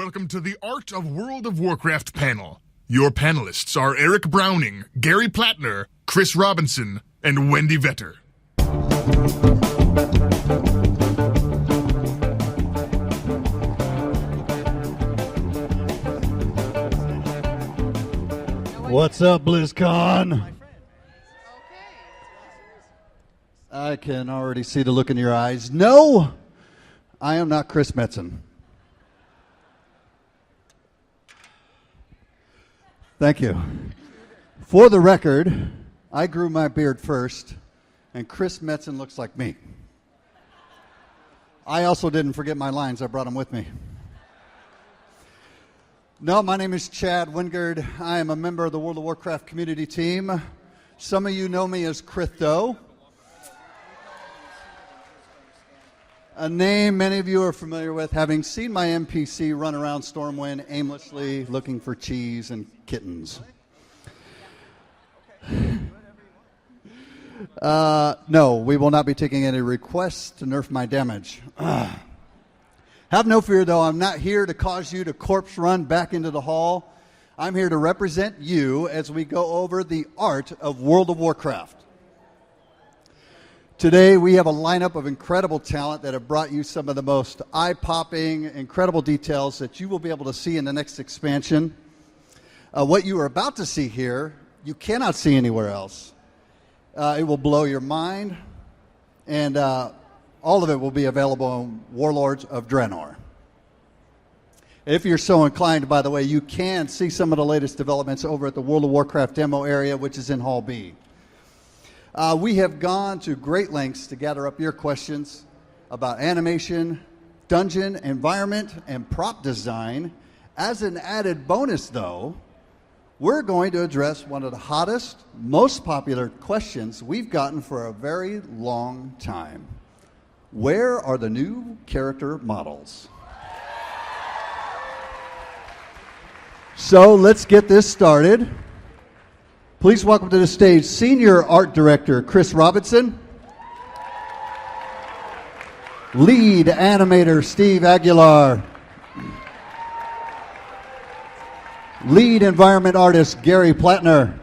Welcome to the Art of World of Warcraft panel. Your panelists are Eric Browning, Gary Plattner, Chris Robinson, and Wendy Vetter. What's up, BlizzCon? I can already see the look in your eyes. No, I am not Chris Metzen. Thank you. For the record, I grew my beard first, and Chris Metzen looks like me. I also didn't forget my lines. I brought them with me. No, my name is Chad Wingard. I am a member of the World of Warcraft community team. Some of you know me as Crypto, a name many of you are familiar with, having seen my NPC run around Stormwind aimlessly looking for cheese and kittens. No, we will not be taking any requests to nerf my damage. Have no fear, though. I'm not here to cause you to corpse run back into the hall. I'm here to represent you as we go over the art of World of Warcraft. Today, we have a lineup of incredible talent that have brought you some of the most eye-popping, incredible details that you will be able to see in the next expansion. What you are about to see here, you cannot see anywhere else. It will blow your mind, and all of it will be available on Warlords of Draenor. If you're so inclined, by the way, you can see some of the latest developments over at the World of Warcraft demo area, which is in Hall B. We have gone to great lengths to gather up your questions about animation, dungeon, environment, and prop design. As an added bonus, though, we're going to address one of the hottest, most popular questions we've gotten for a very long time. Where are the new character models? So let's get this started. Please welcome to the stage Senior Art Director Chris Robinson, Lead Animator Steve Aguilar, Lead Environment Artist Gary Plattner,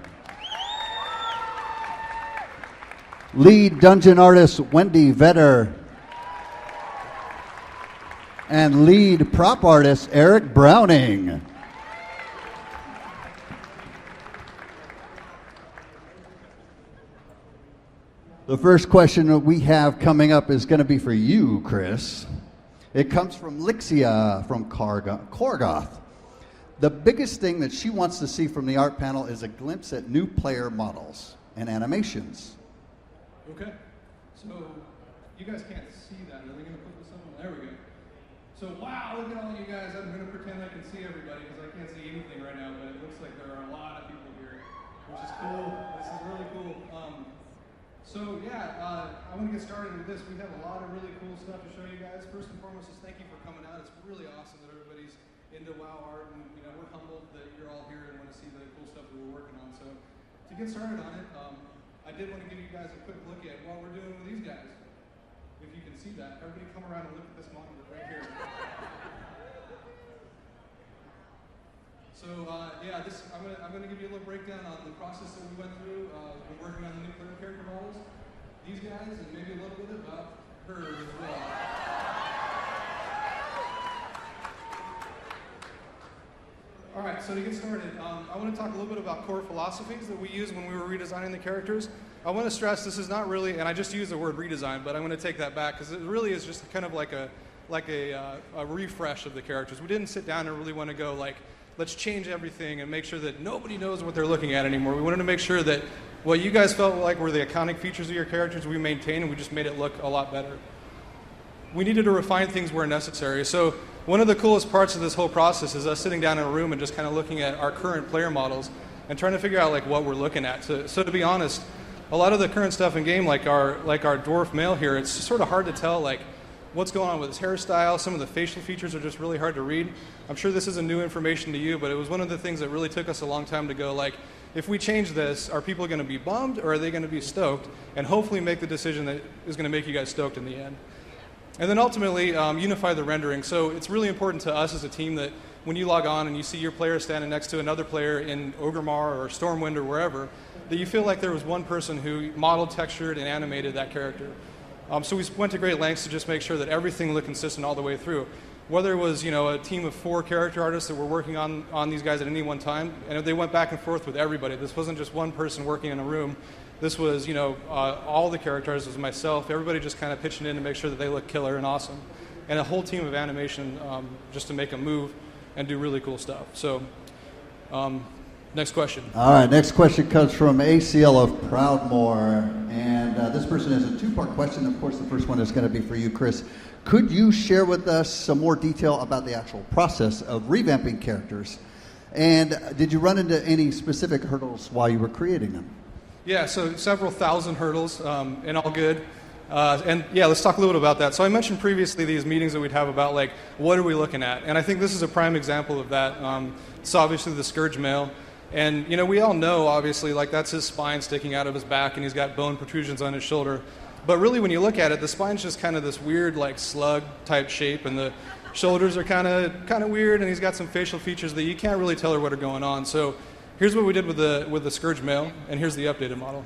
Lead Dungeon Artist Wendy Vetter, and Lead Prop Artist Eric Browning. The first question that we have coming up is going to be for you, Chris. It comes from Lixia from Korgoth. The biggest thing that she wants to see from the art panel is a glimpse at new player models and animations. Okay, so you guys can't see that. Are they going to put this up? There we go. So wow, look at all you guys. I'm going to pretend I can see everybody because I can't see anything right now, but it looks like there are a lot of people here, which is cool. This is really cool. So yeah, I want to get started with this. We have a lot of really cool stuff to show you guys. First and foremost is thank you for coming out. It's really awesome that everybody's into WoW art, and we're humbled that you're all here and want to see the cool stuff that we're working on. So to get started on it, I did want to give you guys a quick look at what we're doing with these guys. If you can see that, everybody come around and look at this monitor right here. So yeah, I'm gonna give you a little breakdown on the process that we went through. We're working on the new player character models, these guys, and maybe a little bit about her as well. All right, so to get started, I want to talk a little bit about core philosophies that we used when we were redesigning the characters. I want to stress this is not really, and I just used the word redesign, but I'm going to take that back because it really is just kind of like a refresh of the characters. We didn't sit down and really want to go like, let's change everything and make sure that nobody knows what they're looking at anymore. We wanted to make sure that what you guys felt like were the iconic features of your characters we maintained, and we just made it look a lot better. We needed to refine things where necessary. So one of the coolest parts of this whole process is us sitting down in a room and just kind of looking at our current player models and trying to figure out like what we're looking at. So to be honest, a lot of the current stuff in game, like our dwarf male here, it's sort of hard to tell like what's going on with his hairstyle. Some of the facial features are just really hard to read. I'm sure this isn't new information to you, but it was one of the things that really took us a long time to go like, if we change this, are people going to be bummed or are they going to be stoked? And hopefully make the decision that is going to make you guys stoked in the end. And then ultimately, unify the rendering. So it's really important to us as a team that when you log on and you see your player standing next to another player in Ogremar or Stormwind or wherever, that you feel like there was one person who modeled, textured, and animated that character. So we went to great lengths to just make sure that everything looked consistent all the way through. Whether it was, a team of 4 character artists that were working on these guys at any one time, and they went back and forth with everybody. This wasn't just one person working in a room. This was, all the character artists, was myself, everybody just kind of pitching in to make sure that they look killer and awesome. And a whole team of animation just to make them move and do really cool stuff. So, next question. All right, next question comes from ACL of Proudmoore. And this person has a 2-part question. Of course, the first one is going to be for you, Chris. Could you share with us some more detail about the actual process of revamping characters? And did you run into any specific hurdles while you were creating them? Yeah, so several thousand hurdles, and all good. And yeah, let's talk a little bit about that. So I mentioned previously these meetings that we'd have about, like, what are we looking at? And I think this is a prime example of that. It's obviously the Scourge male. And, we all know, obviously, like, that's his spine sticking out of his back, and he's got bone protrusions on his shoulder. But really, when you look at it, the spine's just kind of this weird, like, slug-type shape, and the shoulders are kind of weird, and he's got some facial features that you can't really tell what are going on. So here's what we did with the Scourge male, and here's the updated model.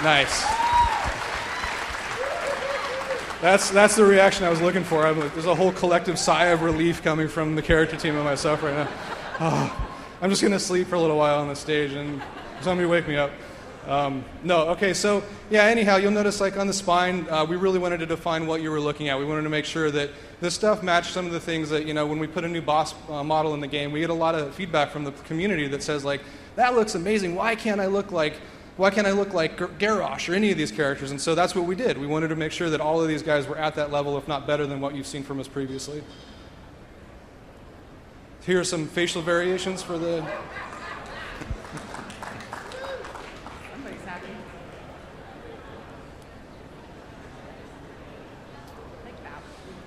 Nice. That's the reaction I was looking for. There's a whole collective sigh of relief coming from the character team and myself right now. Oh, I'm just going to sleep for a little while on the stage, and somebody wake me up. So yeah, anyhow, you'll notice, like, on the spine, we really wanted to define what you were looking at. We wanted to make sure that this stuff matched some of the things that, when we put a new boss model in the game, we get a lot of feedback from the community that says, like, that looks amazing. Why can't I look like Garrosh or any of these characters? And so that's what we did. We wanted to make sure that all of these guys were at that level, if not better than what you've seen from us previously. Here are some facial variations for the... Somebody's happy.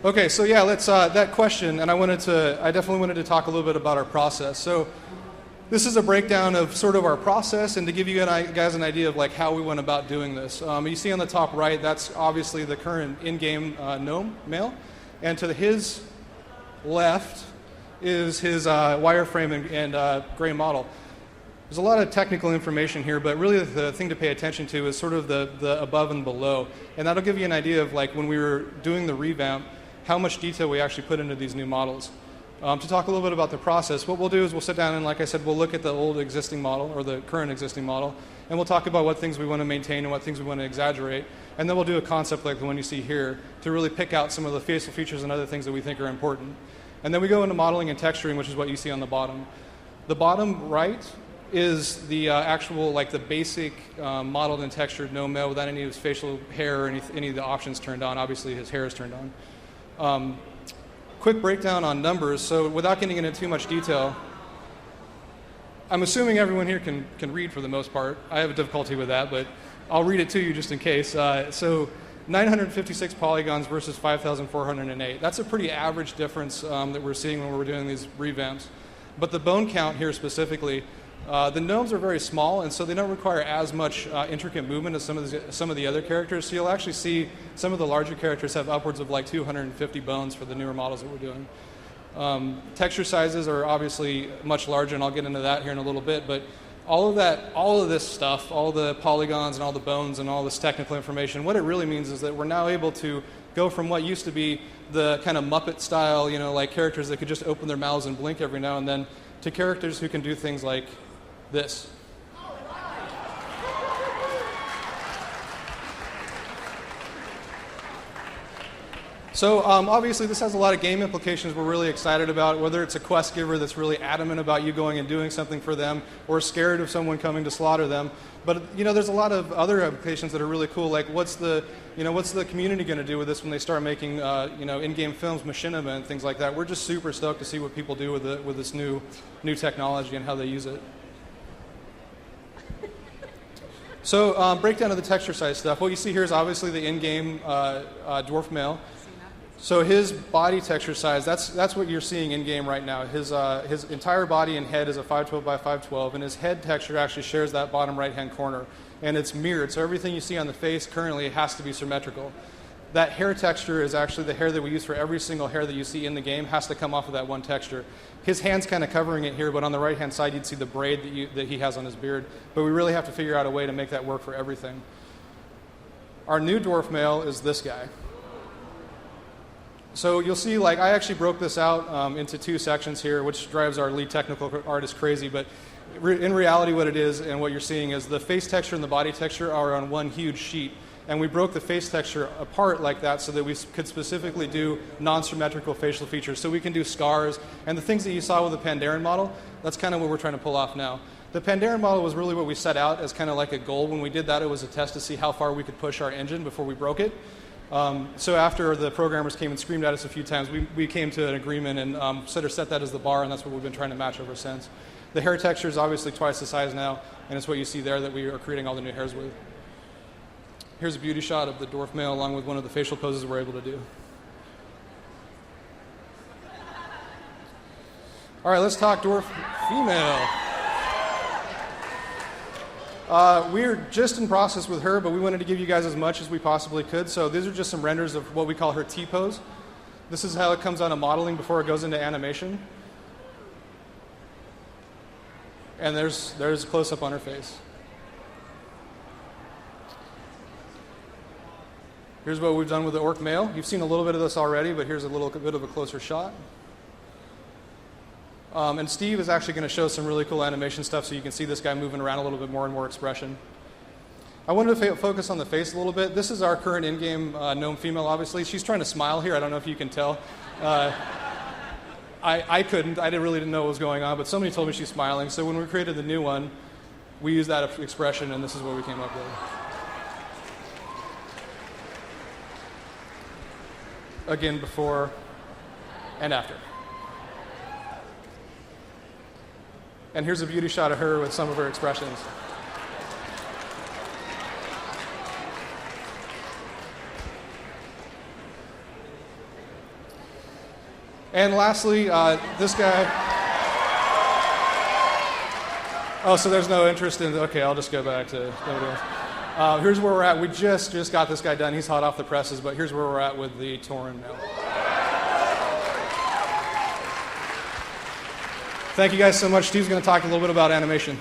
Okay, so yeah, let's that question, and I definitely wanted to talk a little bit about our process. So this is a breakdown of sort of our process, and to give you guys an idea of, like, how we went about doing this. You see on the top right, that's obviously the current in-game gnome male, and to his left is his wireframe and gray model. There's a lot of technical information here, but really the thing to pay attention to is sort of the above and below, and that'll give you an idea of, like, when we were doing the revamp, how much detail we actually put into these new models. To talk a little bit about the process, what we'll do is we'll sit down and, like I said, we'll look at the old existing model, or the current existing model, and we'll talk about what things we want to maintain and what things we want to exaggerate, and then we'll do a concept like the one you see here to really pick out some of the facial features and other things that we think are important. And then we go into modeling and texturing, which is what you see on the bottom. The bottom right is the actual, like, the basic modeled and textured gnome male without any of his facial hair or any of the options turned on. Obviously, his hair is turned on. Quick breakdown on numbers. So without getting into too much detail, I'm assuming everyone here can read for the most part. I have a difficulty with that, but I'll read it to you just in case. So 956 polygons versus 5,408. That's a pretty average difference that we're seeing when we're doing these revamps. But the bone count here specifically, the gnomes are very small, and so they don't require as much intricate movement as some of the other characters. So you'll actually see some of the larger characters have upwards of like 250 bones for the newer models that we're doing. Texture sizes are obviously much larger, and I'll get into that here in a little bit. But all of this stuff, all the polygons and all the bones and all this technical information, what it really means is that we're now able to go from what used to be the kind of Muppet style, like characters that could just open their mouths and blink every now and then, to characters who can do things like this. So obviously this has a lot of game implications we're really excited about, whether it's a quest giver that's really adamant about you going and doing something for them, or scared of someone coming to slaughter them. But there's a lot of other applications that are really cool, like what's the community going to do with this when they start making in-game films, machinima and things like that. We're just super stoked to see what people do with this new technology and how they use it. So breakdown of the texture size stuff. What you see here is obviously the in-game dwarf male. So his body texture size, that's what you're seeing in-game right now. His entire body and head is a 512 by 512, and his head texture actually shares that bottom right-hand corner. And it's mirrored, so everything you see on the face currently has to be symmetrical. that hair texture is actually the hair that we use for every single hair that you see in the game has to come off of that one texture. His hand's kind of covering it here, but on the right-hand side, you'd see the braid that he has on his beard. But we really have to figure out a way to make that work for everything. Our new dwarf male is this guy. So you'll see, like, I actually broke this out into 2 sections here, which drives our lead technical artist crazy. But in reality, what it is and what you're seeing is the face texture and the body texture are on one huge sheet. And we broke the face texture apart like that so that we could specifically do non-symmetrical facial features. So we can do scars and the things that you saw with the Pandaren model. That's kind of what we're trying to pull off now. The Pandaren model was really what we set out as kind of like a goal. When we did that, it was a test to see how far we could push our engine before we broke it. So after the programmers came and screamed at us a few times, we came to an agreement and set that as the bar, and that's what we've been trying to match ever since. The hair texture is obviously twice the size now, and it's what you see there that we are creating all the new hairs with. Here's a beauty shot of the dwarf male along with one of the facial poses we're able to do. All right, let's talk dwarf female. We're just in process with her, but we wanted to give you guys as much as we possibly could. So these are just some renders of what we call her T-pose. This is how it comes out of modeling before it goes into animation. And there's a close-up on her face. Here's what we've done with the orc male. You've seen a little bit of this already, but here's a little bit of a closer shot. And Steve is actually going to show some really cool animation stuff so you can see this guy moving around a little bit more and more expression. I wanted to focus on the face a little bit. This is our current in-game gnome female, obviously. She's trying to smile here. I don't know if you can tell. I couldn't. I really didn't know what was going on, but somebody told me she's smiling. So when we created the new one, we used that expression, and this is what we came up with. Again, before and after. And here's a beauty shot of her with some of her expressions. And lastly, this guy. Oh, so there's no interest in, okay, I'll just go back to nobody else. Here's where we're at. We just got this guy done. He's hot off the presses, but here's where we're at with the Tauren now. Thank you guys so much. Steve's going to talk a little bit about animation.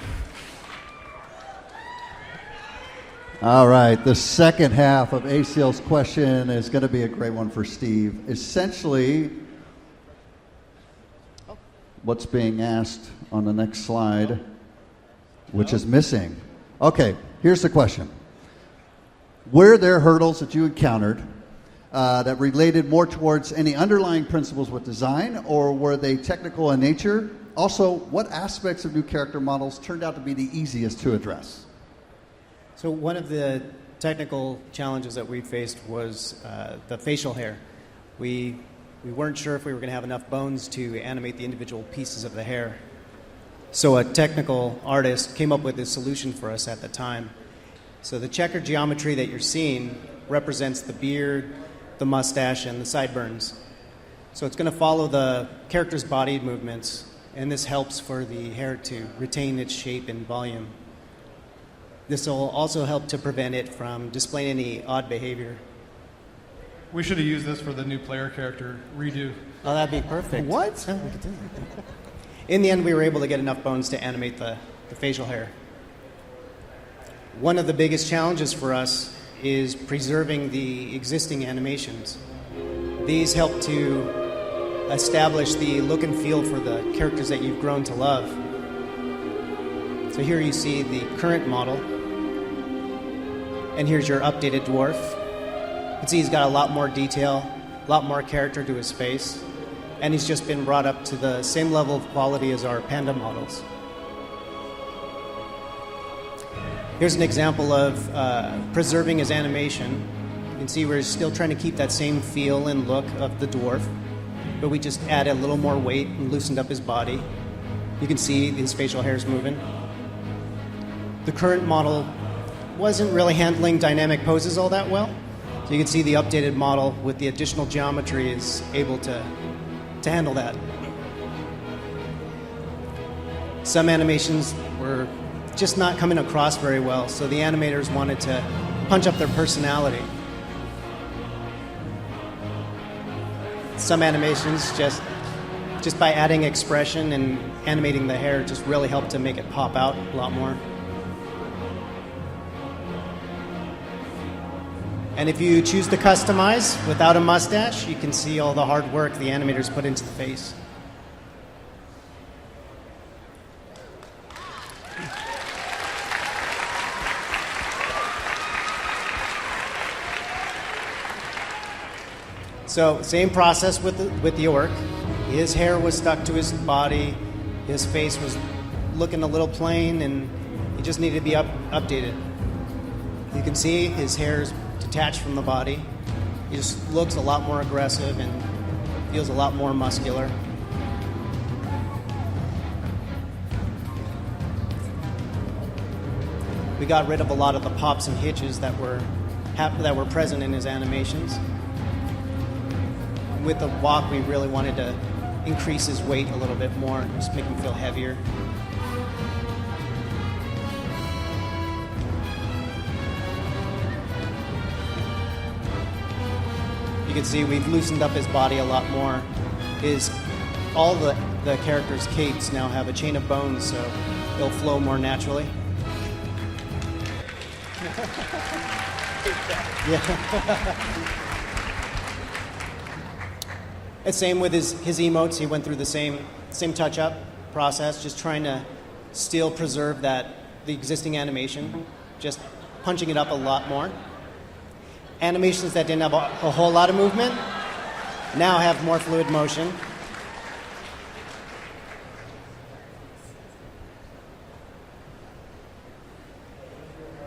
All right, the second half of ACL's question is going to be a great one for Steve. Essentially, what's being asked on the next slide, which is missing. Okay, here's the question. Were there hurdles that you encountered that related more towards any underlying principles with design, or were they technical in nature? Also, what aspects of new character models turned out to be the easiest to address? So one of the technical challenges that we faced was the facial hair. We weren't sure if we were going to have enough bones to animate the individual pieces of the hair. So a technical artist came up with a solution for us at the time. So the checkered geometry that you're seeing represents the beard, the mustache, and the sideburns. So it's going to follow the character's body movements, and this helps for the hair to retain its shape and volume. This will also help to prevent it from displaying any odd behavior. We should have used this for the new player character redo. Oh, that'd be perfect. What? Oh, we could do that. In the end, we were able to get enough bones to animate the facial hair. One of the biggest challenges for us is preserving the existing animations. These help to establish the look and feel for the characters that you've grown to love. So here you see the current model, and here's your updated dwarf. You can see he's got a lot more detail, a lot more character to his face, and he's just been brought up to the same level of quality as our panda models. Here's an example of preserving his animation. You can see we're still trying to keep that same feel and look of the dwarf, but we just added a little more weight and loosened up his body. You can see his facial hair is moving. The current model wasn't really handling dynamic poses all that well, so you can see the updated model with the additional geometry is able to handle that. Some animations were just not coming across very well, so the animators wanted to punch up their personality. some animations just by adding expression and animating the hair just really helped to make it pop out a lot more. And if you choose to customize without a mustache, you can see all the hard work the animators put into the face. So same process with the orc. His hair was stuck to his body. His face was looking a little plain, and he just needed to be updated. You can see his hair is detached from the body. He just looks a lot more aggressive and feels a lot more muscular. We got rid of a lot of the pops and hitches that were present in his animations. With the walk, we really wanted to increase his weight a little bit more, just make him feel heavier. You can see we've loosened up his body a lot more. All the characters' capes now have a chain of bones, so they'll flow more naturally. Yeah. And same with his emotes. He went through the same touch-up process, just trying to still preserve the existing animation, just punching it up a lot more. Animations that didn't have a whole lot of movement now have more fluid motion.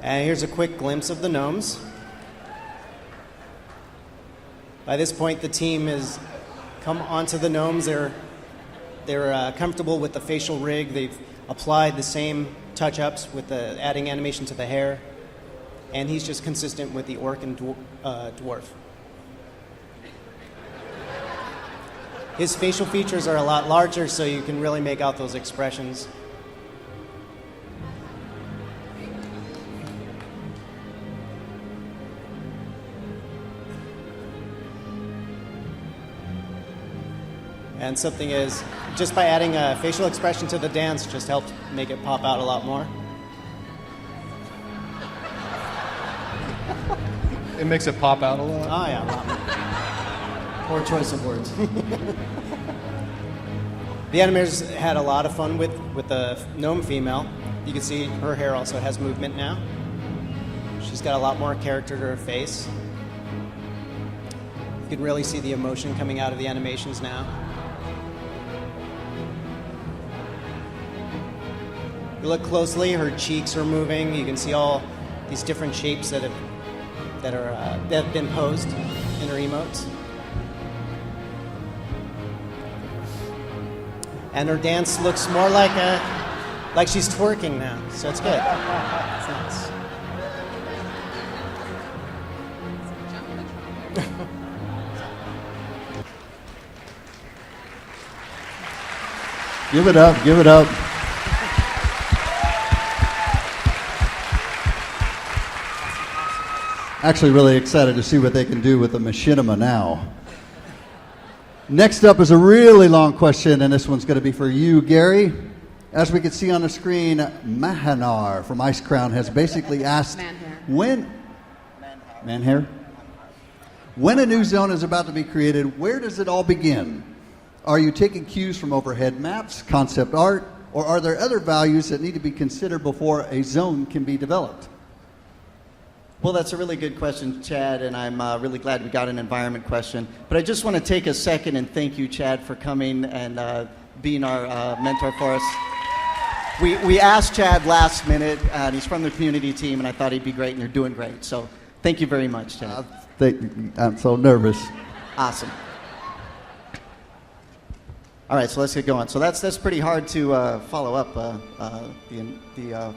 And here's a quick glimpse of the gnomes. By this point, the team has come onto the gnomes. They're comfortable with the facial rig. They've applied the same touch-ups with the adding animation to the hair, and he's just consistent with the orc and dwarf. His facial features are a lot larger, so you can really make out those expressions. And something is, just by adding a facial expression to the dance, just helped make it pop out a lot more. It makes it pop out a lot. Oh, yeah, a lot more. Poor choice of words. The animators had a lot of fun with the gnome female. You can see her hair also has movement now. She's got a lot more character to her face. You can really see the emotion coming out of the animations now. If you look closely, her cheeks are moving. You can see all these different shapes that have been posed in her emotes. And her dance looks more like she's twerking now, so it's good. It's nice. Give it up, give it up. Actually really excited to see what they can do with the machinima now. Next up is a really long question, and this one's going to be for you, Gary. As we can see on the screen, Mahanar from Ice Crown has basically asked Manhair? When a new zone is about to be created, where does it all begin? Are you taking cues from overhead maps, concept art, or are there other values that need to be considered before a zone can be developed? Well, that's a really good question, Chad, and I'm really glad we got an environment question. But I just want to take a second and thank you, Chad, for coming and being our mentor for us. We asked Chad last minute, and he's from the community team, and I thought he'd be great, and you're doing great. So thank you very much, Chad. I'm so nervous. Awesome. All right, so let's get going. So that's pretty hard to follow up the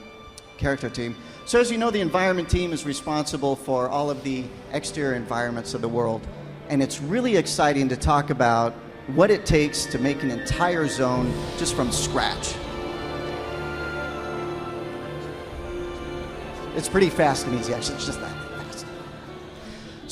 character team. So as you know, the environment team is responsible for all of the exterior environments of the world. And it's really exciting to talk about what it takes to make an entire zone just from scratch. It's pretty fast and easy, actually. It's just that fast.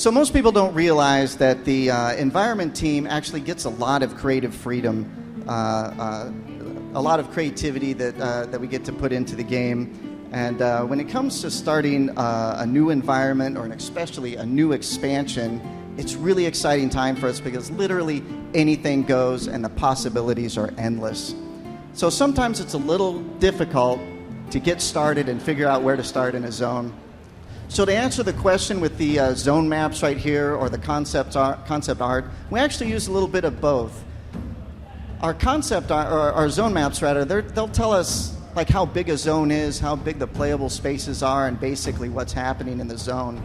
So most people don't realize that the environment team actually gets a lot of creative freedom, a lot of creativity that we get to put into the game. And when it comes to starting a new environment, or especially a new expansion, it's really exciting time for us because literally anything goes and the possibilities are endless. So sometimes it's a little difficult to get started and figure out where to start in a zone. So to answer the question with the zone maps right here, or the concept art, we actually use a little bit of both. Our concept art, or our zone maps rather, they'll tell us like how big a zone is, how big the playable spaces are, and basically what's happening in the zone.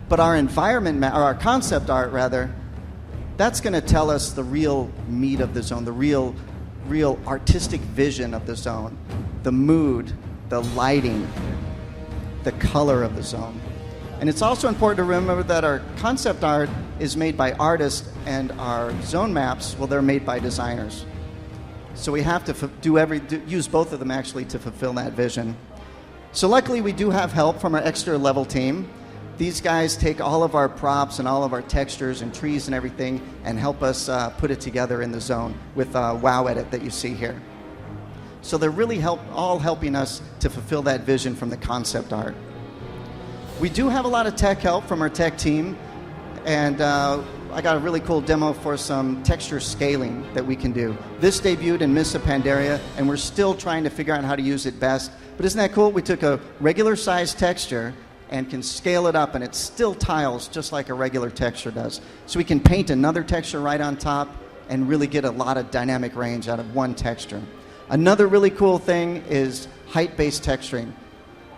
But our environment map, or our concept art rather, that's going to tell us the real meat of the zone, the real artistic vision of the zone, the mood, the lighting, the color of the zone. And it's also important to remember that our concept art is made by artists, and our zone maps, well, they're made by designers. So we have to use both of them actually to fulfill that vision. So luckily we do have help from our extra level team. These guys take all of our props and all of our textures and trees and everything and help us put it together in the zone with WoW Edit that you see here. So they're really all helping us to fulfill that vision from the concept art. We do have a lot of tech help from our tech team, and I got a really cool demo for some texture scaling that we can do. This debuted in Mists of Pandaria, and we're still trying to figure out how to use it best. But isn't that cool? We took a regular size texture and can scale it up, and it still tiles just like a regular texture does. So we can paint another texture right on top and really get a lot of dynamic range out of one texture. Another really cool thing is height-based texturing.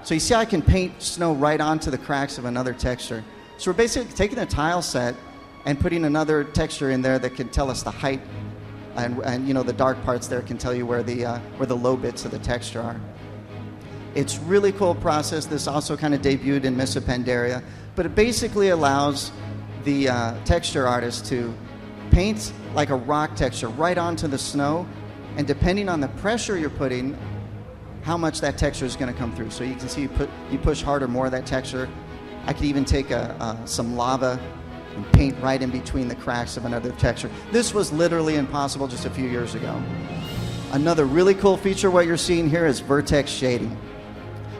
So you see I can paint snow right onto the cracks of another texture. So we're basically taking a tile set and putting another texture in there that can tell us the height, and you know, the dark parts there can tell you where the low bits of the texture are. It's a really cool process. This also kind of debuted in Mists of Pandaria, but it basically allows the texture artist to paint like a rock texture right onto the snow, and depending on the pressure you're putting, how much that texture is going to come through. So you can see you push harder, more of that texture. I could even take some lava and paint right in between the cracks of another texture. This was literally impossible just a few years ago. Another really cool feature, what you're seeing here, is vertex shading.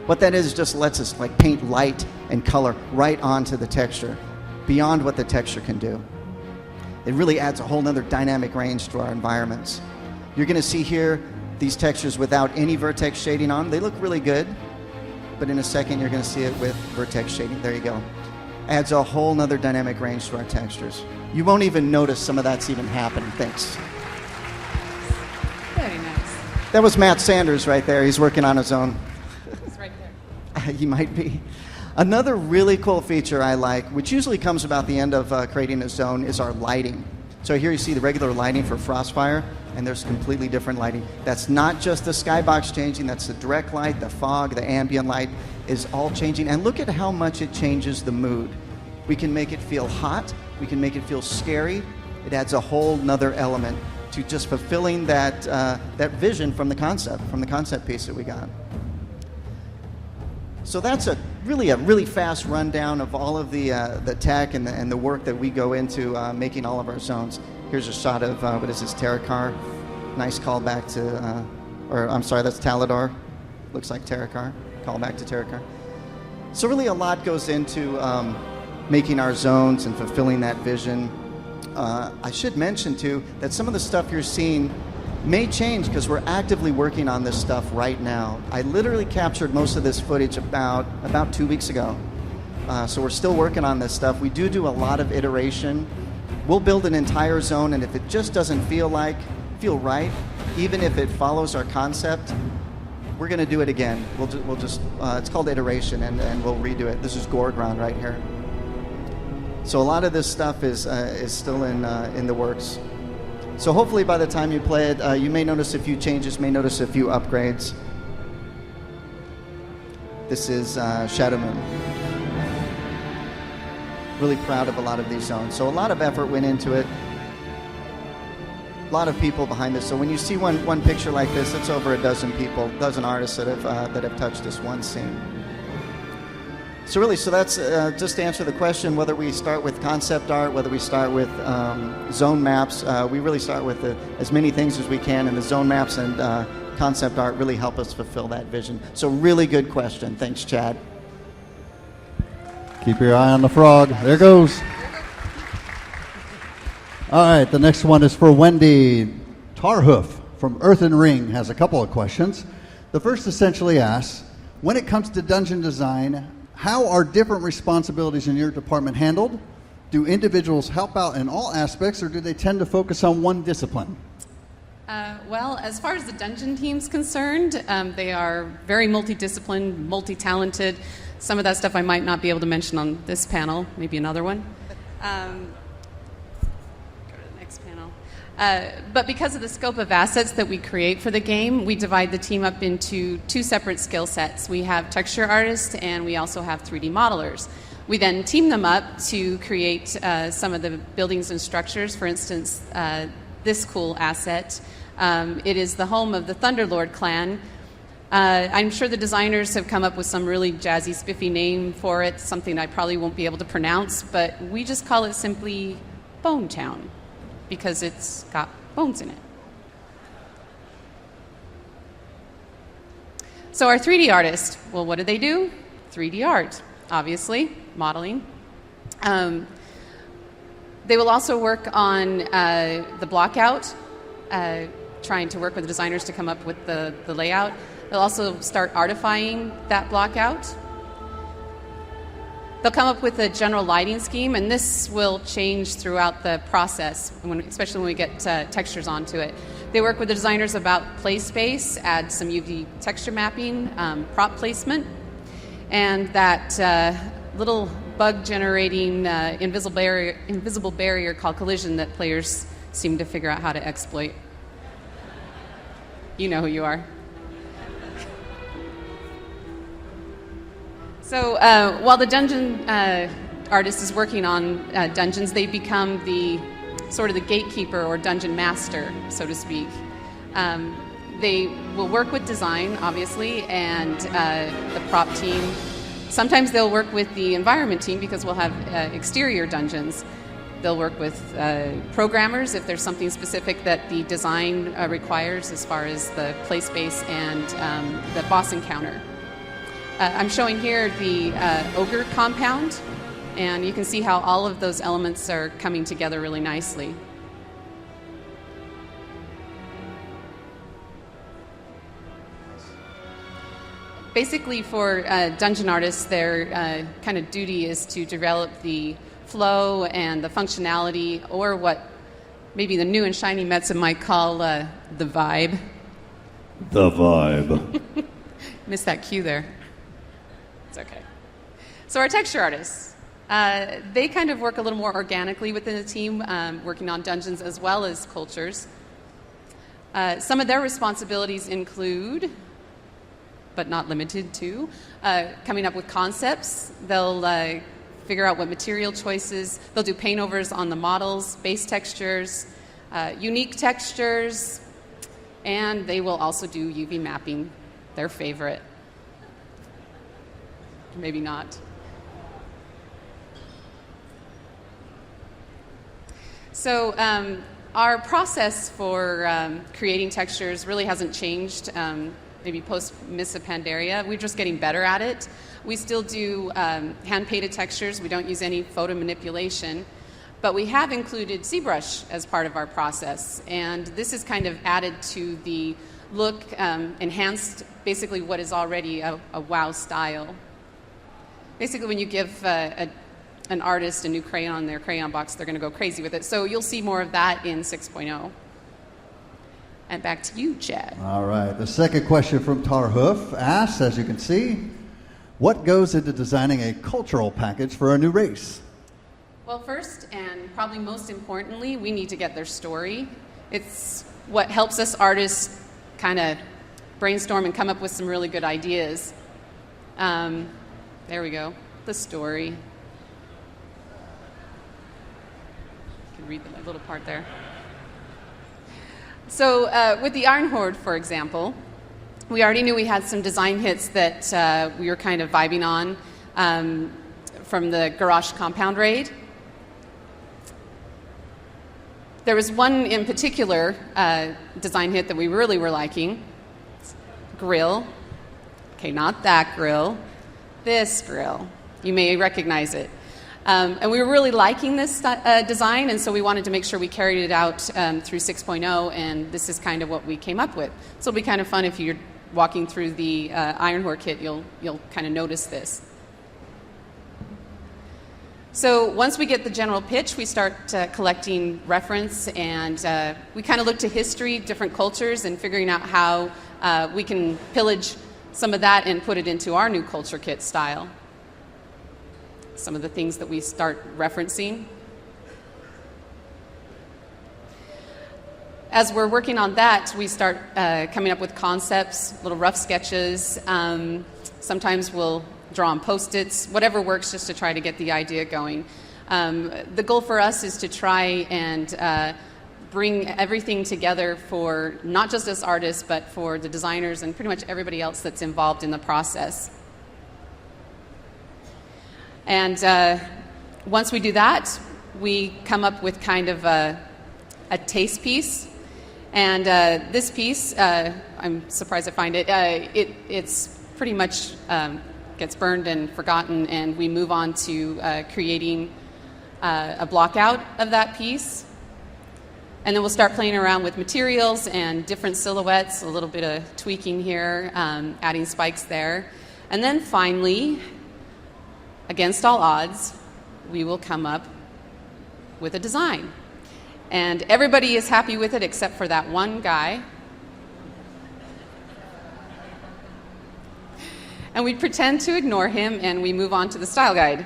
What that is just lets us like paint light and color right onto the texture, beyond what the texture can do. It really adds a whole nother dynamic range to our environments. You're going to see here these textures without any vertex shading on. They look really good, but in a second you're going to see it with vertex shading. There you go. Adds a whole nother dynamic range to our textures. You won't even notice some of that's even happening. Thanks. Very nice. That was Matt Sanders right there. He's working on his own. It's right there. He might be. Another really cool feature I like, which usually comes about the end of creating a zone, is our lighting. So here you see the regular lighting for Frostfire, and there's completely different lighting. That's not just the skybox changing, that's the direct light, the fog, the ambient light is all changing. And look at how much it changes the mood. We can make it feel hot, we can make it feel scary. It adds a whole nother element to just fulfilling that vision from the concept piece that we got. So that's a really fast rundown of all of the tech and the work that we go into making all of our zones. Here's a shot of, what is this, Terracar. Nice callback to, or I'm sorry, that's Talador. Looks like Terracar. Callback to Terracar. So really a lot goes into making our zones and fulfilling that vision. I should mention too that some of the stuff you're seeing may change because we're actively working on this stuff right now. I literally captured most of this footage about 2 weeks ago. So we're still working on this stuff. We do a lot of iteration. We'll build an entire zone, and if it just doesn't feel right, even if it follows our concept, we're going to do it again. We'll just it's called iteration, and we'll redo it. This is Gorground right here. So a lot of this stuff is still in the works. So hopefully by the time you play it, you may notice a few changes, may notice a few upgrades. This is Shadow Moon. Really proud of a lot of these zones. So a lot of effort went into it. A lot of people behind this. So when you see one picture like this, it's over a dozen people, dozen artists that have touched this one scene. So really, that's just to answer the question, whether we start with concept art, whether we start with zone maps, we really start with as many things as we can, and the zone maps and concept art really help us fulfill that vision. So really good question. Thanks, Chad. Keep your eye on the frog. There goes. All right, the next one is for Wendy. Tarhoof from Earth and Ring has a couple of questions. The first essentially asks, when it comes to dungeon design, how are different responsibilities in your department handled? Do individuals help out in all aspects, or do they tend to focus on one discipline? Well, as far as the dungeon team's concerned, they are very multidisciplined, multi-talented. Some of that stuff I might not be able to mention on this panel, maybe another one. Go to the next panel. But because of the scope of assets that we create for the game, we divide the team up into two separate skill sets. We have texture artists and we also have 3D modelers. We then team them up to create some of the buildings and structures. For instance, this cool asset. It is the home of the Thunderlord clan. I'm sure the designers have come up with some really jazzy, spiffy name for it, something I probably won't be able to pronounce, but we just call it simply Bone Town, because it's got bones in it. So our 3D artist, well, what do they do? 3D art, obviously, modeling. They will also work on the block out, trying to work with the designers to come up with the layout. They'll also start artifying that block out. They'll come up with a general lighting scheme, and this will change throughout the process, especially when we get textures onto it. They work with the designers about play space, add some UV texture mapping, prop placement, and that little bug-generating invisible barrier called collision that players seem to figure out how to exploit. You know who you are. So while the dungeon artist is working on dungeons, they become the sort of the gatekeeper or dungeon master, so to speak. They will work with design, obviously, and the prop team. Sometimes they'll work with the environment team because we'll have exterior dungeons. They'll work with programmers if there's something specific that the design requires as far as the play space and the boss encounter. I'm showing here the ogre compound, and you can see how all of those elements are coming together really nicely. Basically, for dungeon artists, their kind of duty is to develop the flow and the functionality, or what maybe the new and shiny Metza might call the vibe. The vibe. Missed that cue there. It's okay. So our texture artists, they kind of work a little more organically within the team, working on dungeons as well as cultures. Some of their responsibilities include, but not limited to, coming up with concepts. They'll figure out what material choices. They'll do paint-overs on the models, base textures, unique textures, and they will also do UV mapping, their favorite. Maybe not. So our process for creating textures really hasn't changed. Maybe post Mists of Pandaria. We're just getting better at it. We still do hand-painted textures. We don't use any photo manipulation. But we have included ZBrush as part of our process. And this is kind of added to the look, enhanced basically what is already a WoW style. Basically, when you give an artist a new crayon in their crayon box, they're going to go crazy with it. So you'll see more of that in 6.0. And back to you, Chad. All right. The second question from Tarhoof asks, as you can see, what goes into designing a cultural package for a new race? Well, first and probably most importantly, we need to get their story. It's what helps us artists kind of brainstorm and come up with some really good ideas. There we go, the story. You can read the little part there. So with the Iron Horde, for example, we already knew we had some design hits that we were kind of vibing on. from the Garrosh Compound Raid. There was one in particular design hit that we really were liking. Grill. Okay, not that grill. This grill. You may recognize it. And we were really liking this design, and so we wanted to make sure we carried it out through 6.0, and this is kind of what we came up with. So it'll be kind of fun if you're walking through the Iron Horde kit, you'll kind of notice this. So once we get the general pitch, we start collecting reference, and we kind of look to history, different cultures, and figuring out how we can pillage some of that and put it into our new culture kit style. Some of the things that we start referencing. As we're working on that, we start coming up with concepts, little rough sketches. Sometimes we'll draw on Post-its, whatever works just to try to get the idea going. The goal for us is to try and bring everything together for not just us artists, but for the designers and pretty much everybody else that's involved in the process. And once we do that, we come up with kind of a taste piece. And this piece, I'm surprised I find it, it's pretty much gets burned and forgotten, and we move on to creating a block out of that piece. And then we'll start playing around with materials and different silhouettes, a little bit of tweaking here, adding spikes there. And then finally, against all odds, we will come up with a design. And everybody is happy with it except for that one guy. And we pretend to ignore him, and we move on to the style guide.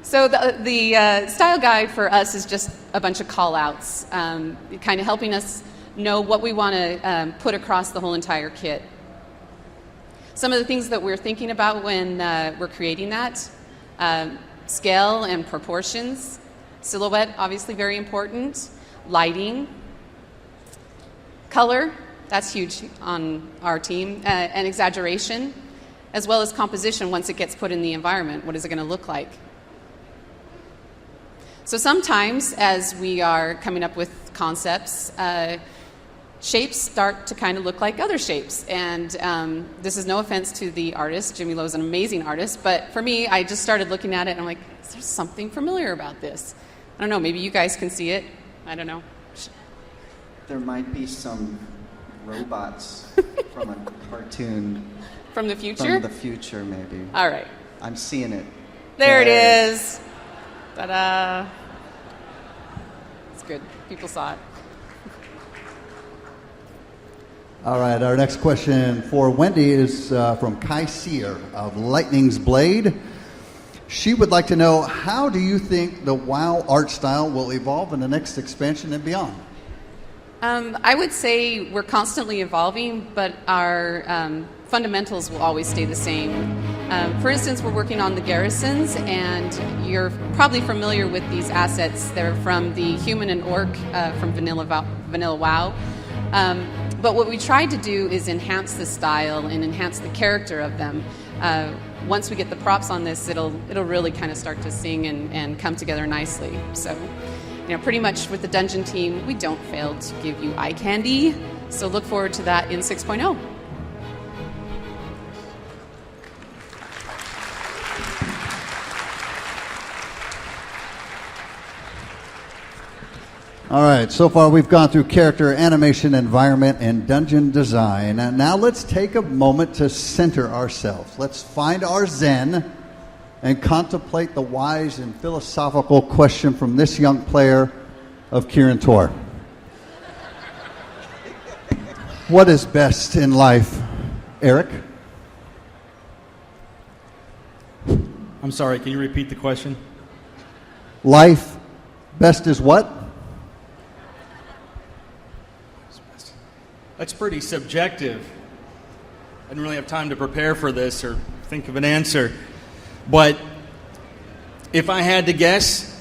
So the style guide for us is just a bunch of call-outs, kind of helping us know what we want to put across the whole entire kit. Some of the things that we're thinking about when we're creating that, scale and proportions, silhouette, obviously very important, lighting, color, that's huge on our team, and exaggeration, as well as composition once it gets put in the environment. What is it going to look like? So sometimes, as we are coming up with concepts, shapes start to kind of look like other shapes. And this is no offense to the artist. Jimmy Lowe's an amazing artist. But for me, I just started looking at it, and I'm like, is there something familiar about this? I don't know. Maybe you guys can see it. I don't know. There might be some robots from a cartoon. From the future? From the future, maybe. All right. I'm seeing it. There it is. Ta-da. It's good. People saw it. All right, our next question for Wendy is from Kai Sear of Lightning's Blade. She would like to know, how do you think the WoW art style will evolve in the next expansion and beyond? I would say we're constantly evolving, but our fundamentals will always stay the same. For instance, we're working on the garrisons, and you're probably familiar with these assets. They're from the human and orc from Vanilla WoW. But what we tried to do is enhance the style and enhance the character of them. Once we get the props on this, it'll really kind of start to sing and come together nicely. So, pretty much with the dungeon team, we don't fail to give you eye candy. So look forward to that in 6.0. All right, so far we've gone through character, animation, environment, and dungeon design. And now let's take a moment to center ourselves. Let's find our zen and contemplate the wise and philosophical question from this young player of Kirin Tor. What is best in life, Eric? I'm sorry, can you repeat the question? Life, best is what? That's pretty subjective. I didn't really have time to prepare for this or think of an answer. But if I had to guess,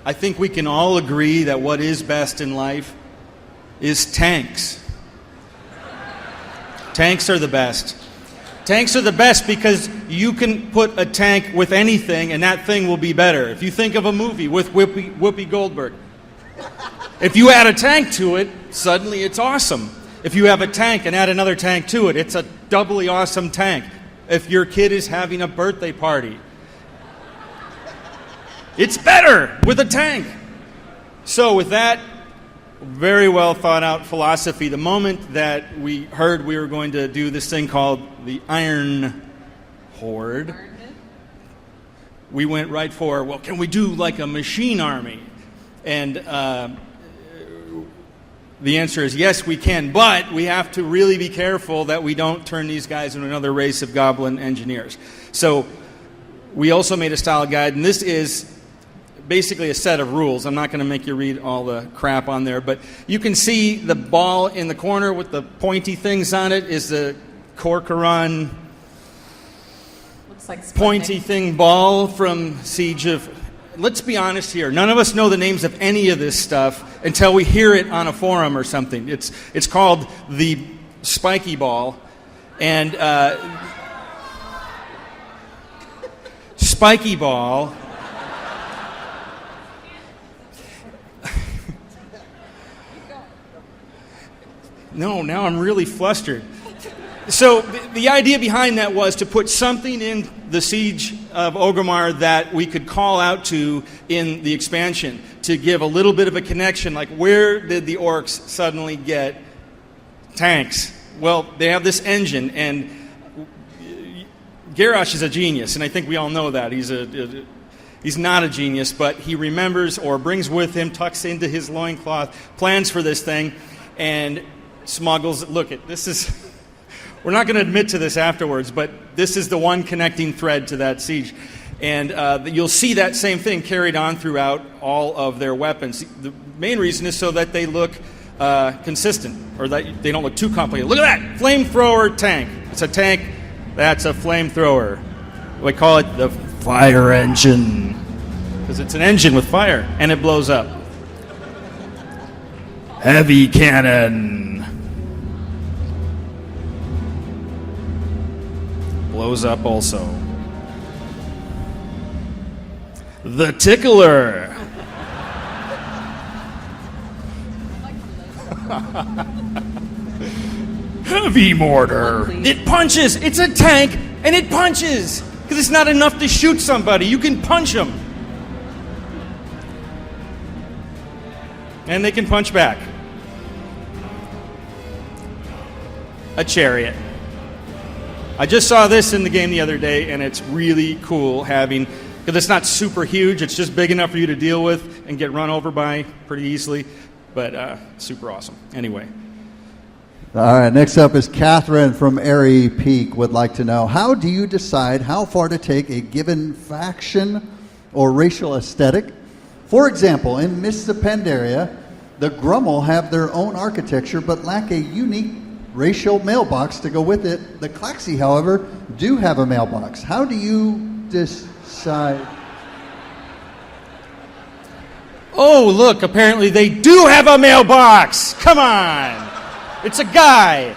I think we can all agree that what is best in life is tanks. Tanks are the best. Tanks are the best because you can put a tank with anything and that thing will be better. If you think of a movie with Whoopi Goldberg, if you add a tank to it, suddenly it's awesome. If you have a tank and add another tank to it, it's a doubly awesome tank. If your kid is having a birthday party, it's better with a tank. So with that very well thought out philosophy, the moment that we heard we were going to do this thing called the Iron Horde, we went right for, well, can we do like a machine army? And the answer is yes, we can, but we have to really be careful that we don't turn these guys into another race of goblin engineers. So we also made a style guide, and this is basically a set of rules. I'm not going to make you read all the crap on there, but you can see the ball in the corner with the pointy things on it is the Corcoran Looks like pointy thing ball from Siege of... Let's be honest here. None of us know the names of any of this stuff until we hear it on a forum or something. It's called the spiky ball, and spiky ball... No, now I'm really flustered. So the idea behind that was to put something in the Siege of Orgrimmar that we could call out to in the expansion to give a little bit of a connection, like where did the orcs suddenly get tanks? Well, they have this engine, and Garrosh is a genius, and I think we all know that. He's not a genius, but he remembers or brings with him, tucks into his loincloth, plans for this thing, and smuggles. Look, this is... We're not going to admit to this afterwards, but this is the one connecting thread to that siege. And you'll see that same thing carried on throughout all of their weapons. The main reason is so that they look consistent, or that they don't look too complicated. Look at that! Flamethrower tank. It's a tank that's a flamethrower. We call it the fire engine, because it's an engine with fire, and it blows up. Heavy cannon. Blows up also. The tickler. Heavy mortar. It punches. It's a tank, and it punches. Because it's not enough to shoot somebody. You can punch them. And they can punch back. A chariot. I just saw this in the game the other day, and it's really cool having, because it's not super huge, it's just big enough for you to deal with and get run over by pretty easily, but super awesome. Anyway. All right, next up is Catherine from Airy Peak would like to know, how do you decide how far to take a given faction or racial aesthetic? For example, in Mists of Pandaria, the Grummel have their own architecture but lack a unique racial mailbox to go with it. The Klaxi, however, do have a mailbox. How do you decide? Oh, look, apparently they do have a mailbox. Come on. It's a guy.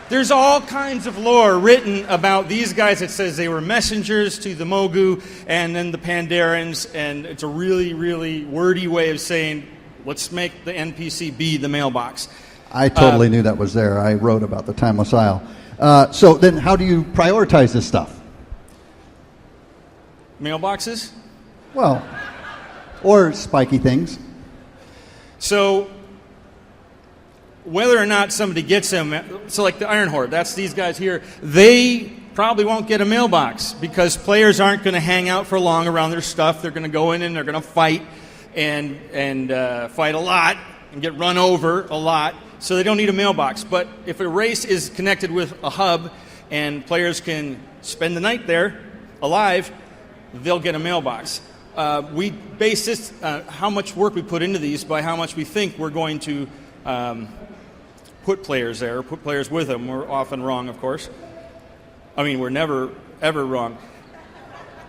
There's all kinds of lore written about these guys that says they were messengers to the Mogu and then the Pandarans, and it's a really, really wordy way of saying, let's make the NPC be the mailbox. I totally knew that was there. I wrote about the Timeless Isle. So then how do you prioritize this stuff? Mailboxes? Well, or spiky things. So whether or not somebody gets them, so like the Iron Horde, that's these guys here, they probably won't get a mailbox because players aren't going to hang out for long around their stuff. They're going to go in and they're going to fight and fight a lot and get run over a lot. So they don't need a mailbox. But if a race is connected with a hub and players can spend the night there alive, they'll get a mailbox. We base this, how much work we put into these by how much we think we're going to put players there, or put players with them. We're often wrong, of course. I mean, we're never, ever wrong.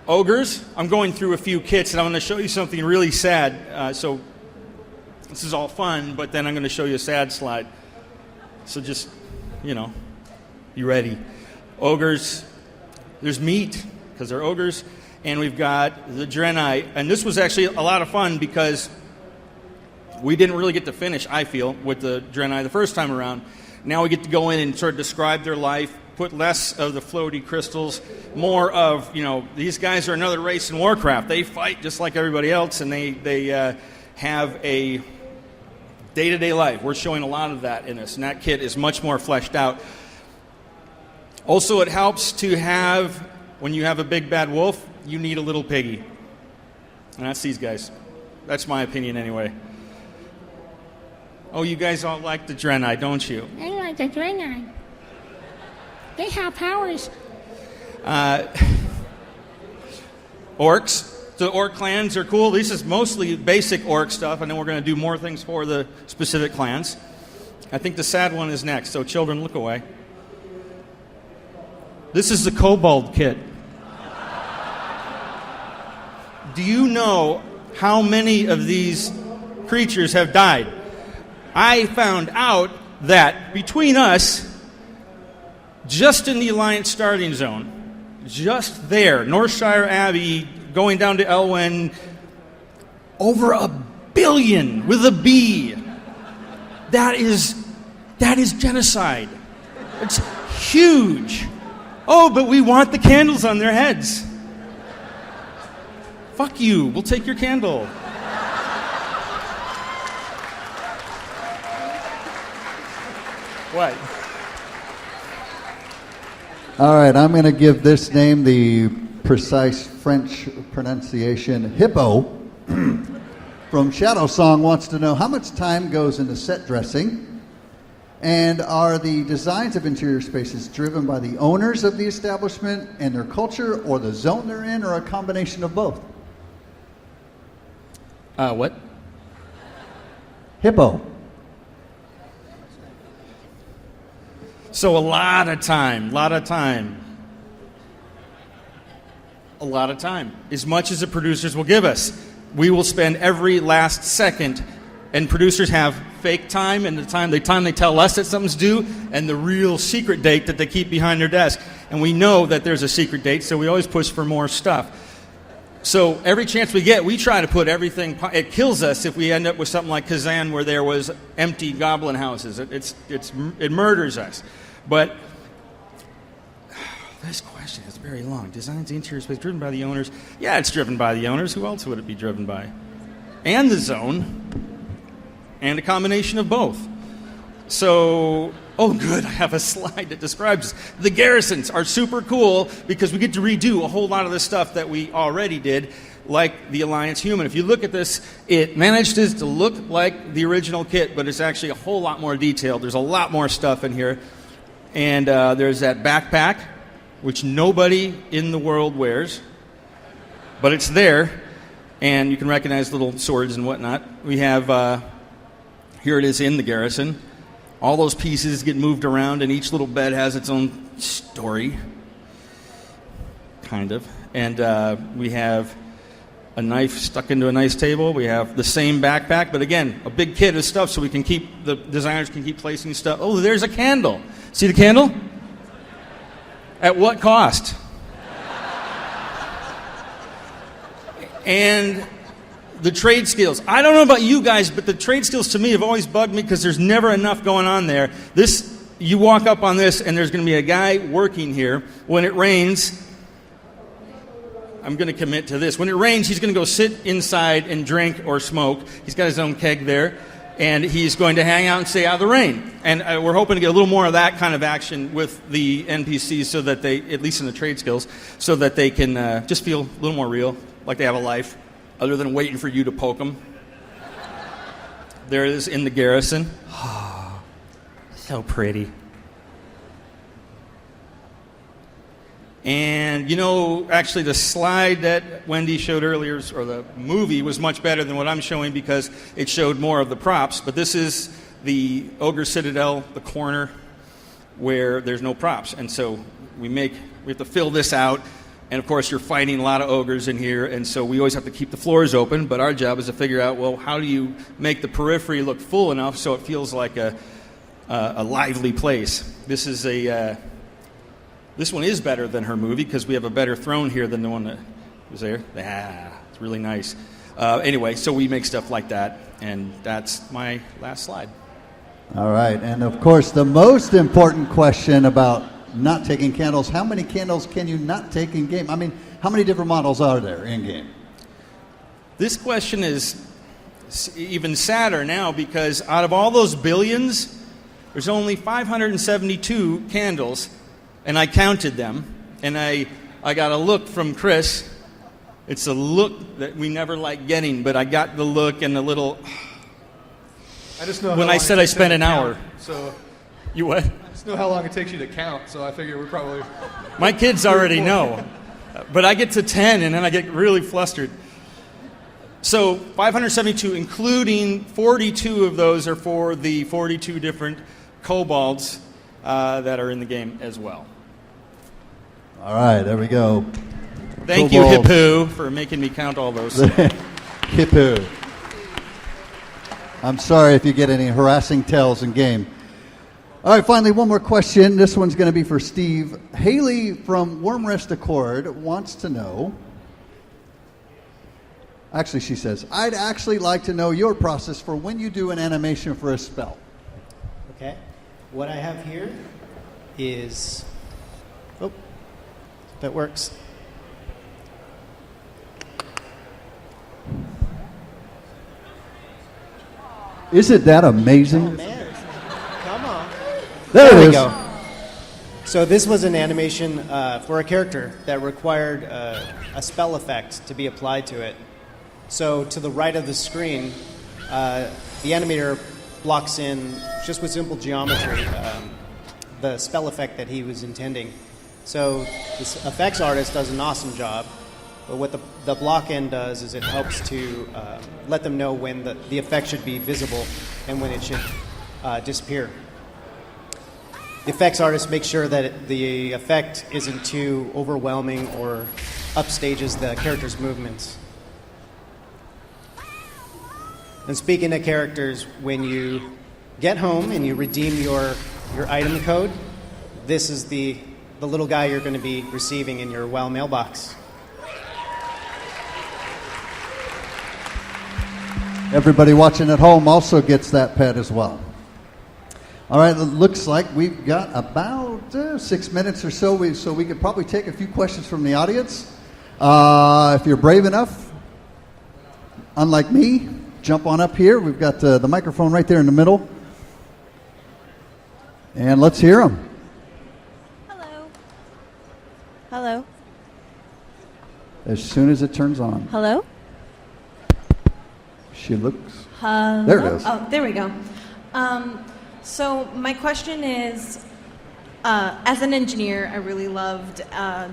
Ogres, I'm going through a few kits, and I'm going to show you something really sad. So this is all fun, but then I'm going to show you a sad slide. So just, You ready? Ogres. There's meat, because they're ogres. And we've got the Draenei. And this was actually a lot of fun because we didn't really get to finish, I feel, with the Draenei the first time around. Now we get to go in and sort of describe their life, put less of the floaty crystals, more of, these guys are another race in Warcraft. They fight just like everybody else, and they have a day-to-day life. We're showing a lot of that in this, and that kit is much more fleshed out. Also, it helps to have, when you have a big bad wolf, you need a little piggy. And that's these guys. That's my opinion anyway. Oh, you guys all like the Draenei, don't you? I like the Draenei. They have powers. Orcs. The orc clans are cool. This is mostly basic orc stuff, and then we're going to do more things for the specific clans. I think the sad one is next, so children, look away. This is the kobold kit. Do you know how many of these creatures have died? I found out that between us, just in the Alliance starting zone, just there, Northshire Abbey, going down to Elwyn, over 1 billion with a B. That is genocide. It's huge. Oh, but we want the candles on their heads. Fuck you. We'll take your candle. What? All right, I'm going to give this name the precise French pronunciation. Hippo from Shadow Song wants to know how much time goes into set dressing, and are the designs of interior spaces driven by the owners of the establishment and their culture, or the zone they're in, or a combination of both? What? Hippo. So a lot of time. As much as the producers will give us. We will spend every last second, and producers have fake time and the time they tell us that something's due, and the real secret date that they keep behind their desk. And we know that there's a secret date, so we always push for more stuff. So every chance we get, we try to put everything. It kills us if we end up with something like Kazan, where there was empty goblin houses. It murders us. But this question is very long. Designs the interior space driven by the owners. Yeah, it's driven by the owners. Who else would it be driven by? And the zone, and a combination of both. So, oh good, I have a slide that describes this. The garrisons are super cool because we get to redo a whole lot of the stuff that we already did, like the Alliance Human. If you look at this, it manages to look like the original kit, but it's actually a whole lot more detailed. There's a lot more stuff in here. And there's that backpack, which nobody in the world wears, but it's there, and you can recognize little swords and whatnot. We have, here it is in the garrison. All those pieces get moved around, and each little bed has its own story, kind of. And we have a knife stuck into a nice table. We have the same backpack, but again, a big kit of stuff so the designers can keep placing stuff. Oh, there's a candle. See the candle? At what cost? And the trade skills. I don't know about you guys, but the trade skills to me have always bugged me because there's never enough going on there. You walk up on this, and there's going to be a guy working here. When it rains, I'm going to commit to this. When it rains, he's going to go sit inside and drink or smoke. He's got his own keg there. And he's going to hang out and stay out of the rain. And we're hoping to get a little more of that kind of action with the NPCs so that they, at least in the trade skills, so that they can just feel a little more real, like they have a life, other than waiting for you to poke them. There it is in the garrison. Oh, so pretty. And, actually the slide that Wendy showed earlier, or the movie, was much better than what I'm showing because it showed more of the props. But this is the Ogre Citadel, the corner, where there's no props. And so we have to fill this out. And, of course, you're fighting a lot of ogres in here, and so we always have to keep the floors open. But our job is to figure out, well, how do you make the periphery look full enough so it feels like a lively place? This is This one is better than her movie because we have a better throne here than the one that was there. It's really nice. Anyway, so we make stuff like that, and that's my last slide. All right, and of course, the most important question about not taking candles, how many candles can you not take in game? I mean, how many different models are there in game? This question is even sadder now because out of all those billions, there's only 572 candles, and I counted them, and I got a look from Chris. It's a look that we never like getting, but I got the look and the little... I just know when I said I spent an hour. So you what? I just know how long it takes you to count, so I figure we're probably... My kids already know. But I get to 10, and then I get really flustered. So 572, including 42 of those are for the 42 different kobolds that are in the game as well. All right, there we go. Thank you, Hippo, for making me count all those. Hippo. I'm sorry if you get any harassing tells in game. All right, finally, one more question. This one's going to be for Steve. Haley from Wormrest Accord wants to know... Actually, she says, I'd actually like to know your process for when you do an animation for a spell. Okay. What I have here is... Oh, that works. Isn't that amazing? Oh, man. Come on. There it is. Go. So this was an animation for a character that required a spell effect to be applied to it. So to the right of the screen, the animator blocks in, just with simple geometry, the spell effect that he was intending. So this effects artist does an awesome job, but what the block end does is it helps to let them know when the effect should be visible and when it should disappear. The effects artist makes sure that the effect isn't too overwhelming or upstages the character's movements. And speaking of characters, when you get home and you redeem your item code, this is the little guy you're going to be receiving in your WoW mailbox. Everybody watching at home also gets that pet as well. All right, it looks like we've got about 6 minutes or so, so we could probably take a few questions from the audience. If you're brave enough, unlike me, jump on up here. We've got the microphone right there in the middle. And let's hear them. Hello. Hello. As soon as it turns on. Hello? She looks... Hello? There it is. Oh, there we go. So my question is, as an engineer, I really loved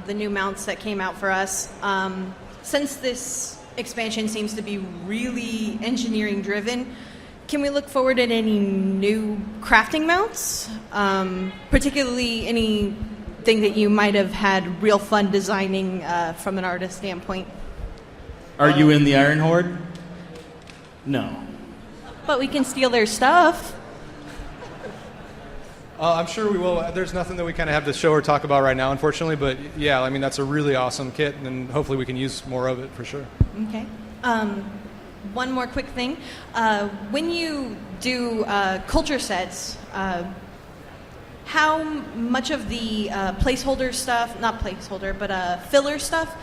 the new mounts that came out for us. Since this expansion seems to be really engineering driven, can we look forward at any new crafting mounts? Particularly anything that you might have had real fun designing from an artist standpoint? Are you in the Iron Horde? No. But we can steal their stuff. I'm sure we will. There's nothing that we kind of have to show or talk about right now, unfortunately. But yeah, I mean, that's a really awesome kit, and hopefully we can use more of it for sure. Okay. One more quick thing. When you do culture sets, how much of the placeholder stuff, not placeholder, but filler stuff,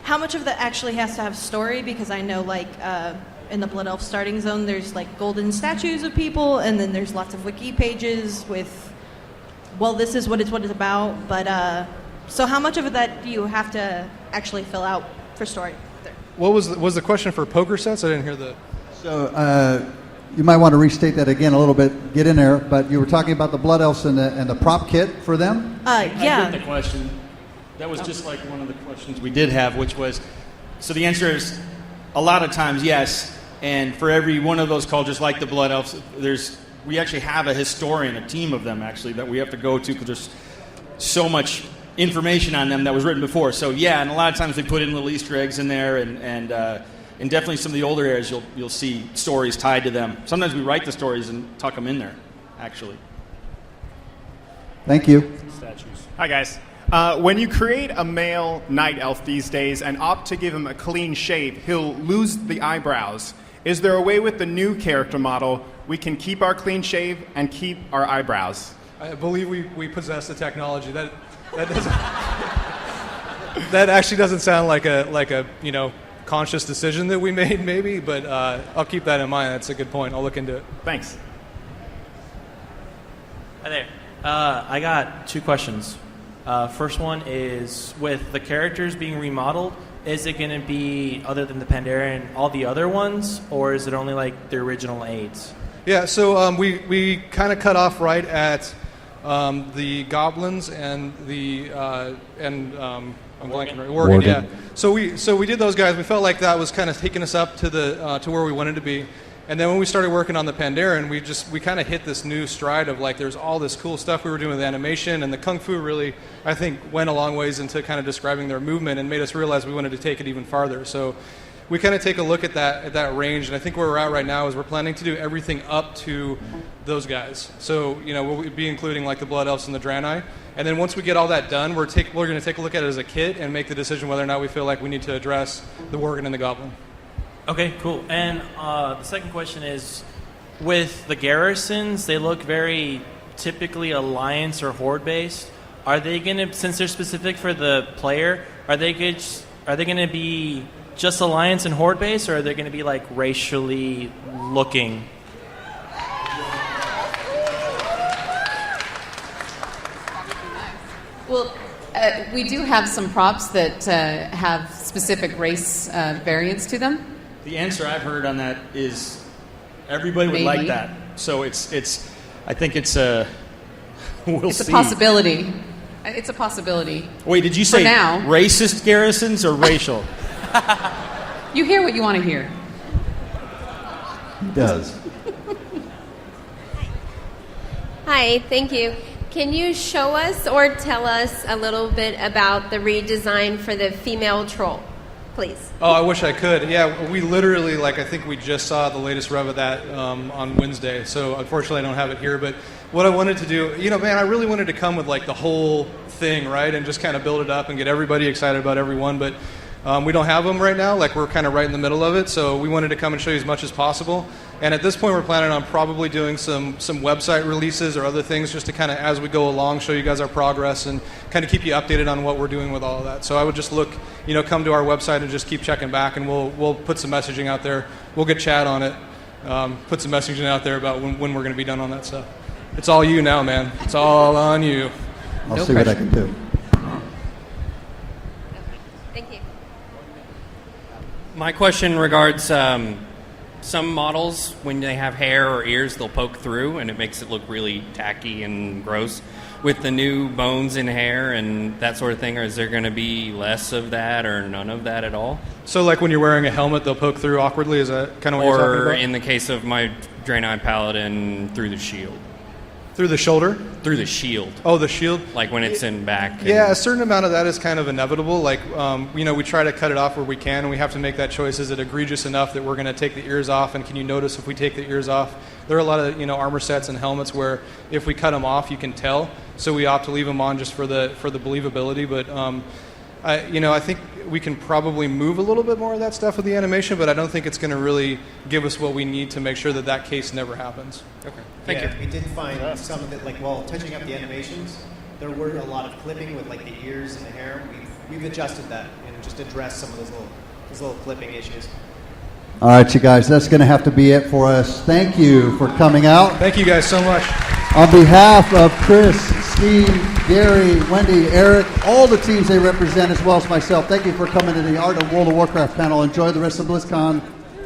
how much of that actually has to have story? Because I know, like, in the Blood Elf starting zone, there's, like, golden statues of people, and then there's lots of wiki pages with, well, this is what it's about. But, so how much of that do you have to actually fill out for story? What was the question for poker sets? I didn't hear the... So you might want to restate that again a little bit. Get in there. But you were talking about the Blood Elves and the prop kit for them? Yeah. I get the question. That was just like one of the questions we did have, which was, so the answer is a lot of times yes. And for every one of those cultures, like the Blood Elves, we actually have a historian, a team of them actually, that we have to go to because there's so much information on them that was written before. So yeah, and a lot of times they put in little Easter eggs in there, and definitely some of the older areas you'll see stories tied to them. Sometimes we write the stories and tuck them in there, actually. Thank you. Statues. Hi guys. When you create a male night elf these days and opt to give him a clean shave, he'll lose the eyebrows. Is there a way with the new character model we can keep our clean shave and keep our eyebrows? I believe we possess the technology. That doesn't that actually doesn't sound like a conscious decision that we made, maybe, but I'll keep that in mind. That's a good point. I'll look into it. Thanks. Hi there. I got 2 questions. First one is, with the characters being remodeled, is it going to be, other than the Pandaren, all the other ones, or is it only like the original 8? Yeah, so we kind of cut off right at the goblins and the I'm blanking. Worgen, yeah. So we did those guys. We felt like that was kind of taking us up to the to where we wanted to be. And then when we started working on the Pandaren, we kind of hit this new stride of like there's all this cool stuff we were doing with animation, and the Kung Fu really, I think, went a long ways into kind of describing their movement and made us realize we wanted to take it even farther. So we kind of take a look at that range, and I think where we're at right now is we're planning to do everything up to those guys. So we'll be including like the Blood Elves and the Draenei, and then once we get all that done, we're going to take a look at it as a kit and make the decision whether or not we feel like we need to address the Worgen and the Goblin. Okay, cool. And the second question is, with the garrisons, they look very typically Alliance or Horde based. Are they going to, since they're specific for the player, are they going to be just Alliance and Horde based, or are they going to be like racially looking? Well, we do have some props that have specific race variants to them. The answer I've heard on that is everybody would like that. So it's I think it's a we'll it's see. A possibility. It's a possibility. Wait, did you say now, racist garrisons or racial? You hear what you want to hear. He does. Hi, thank you. Can you show us or tell us a little bit about the redesign for the female troll, please? Oh, I wish I could. Yeah, we literally, I think we just saw the latest rev of that on Wednesday. So unfortunately, I don't have it here. But what I wanted to do, I really wanted to come with the whole thing, right, and just kind of build it up and get everybody excited about everyone. But we don't have them right now. We're kind of right in the middle of it. So we wanted to come and show you as much as possible. And at this point, we're planning on probably doing some website releases or other things just to kind of, as we go along, show you guys our progress and kind of keep you updated on what we're doing with all of that. So I would just come to our website and just keep checking back, and we'll put some messaging out there. We'll get Chad on it, put some messaging out there about when we're going to be done on that stuff. It's all you now, man. It's all on you. I'll see what I can do. Thank you. My question regards some models, when they have hair or ears, they'll poke through, and it makes it look really tacky and gross. With the new bones in hair and that sort of thing, is there going to be less of that or none of that at all? So when you're wearing a helmet, they'll poke through awkwardly? Is that kind of what you're talking about? Or in the case of my Draenei Paladin, through the shield. Through the shoulder? Through the shield. Oh, the shield? Like when it's in back. Yeah, a certain amount of that is kind of inevitable. We try to cut it off where we can, and we have to make that choice. Is it egregious enough that we're going to take the ears off, and can you notice if we take the ears off? There are a lot of armor sets and helmets where if we cut them off, you can tell. So we opt to leave them on just for the believability. But I think we can probably move a little bit more of that stuff with the animation, but I don't think it's going to really give us what we need to make sure that case never happens. Okay, thank you. We did find some of it, while touching up the animations, there were a lot of clipping with the ears and the hair. We've adjusted that and just addressed some of those little clipping issues. All right, you guys, that's going to have to be it for us. Thank you for coming out. Thank you guys so much. On behalf of Chris, Steve, Gary, Wendy, Eric, all the teams they represent, as well as myself, thank you for coming to the Art of World of Warcraft panel. Enjoy the rest of BlizzCon.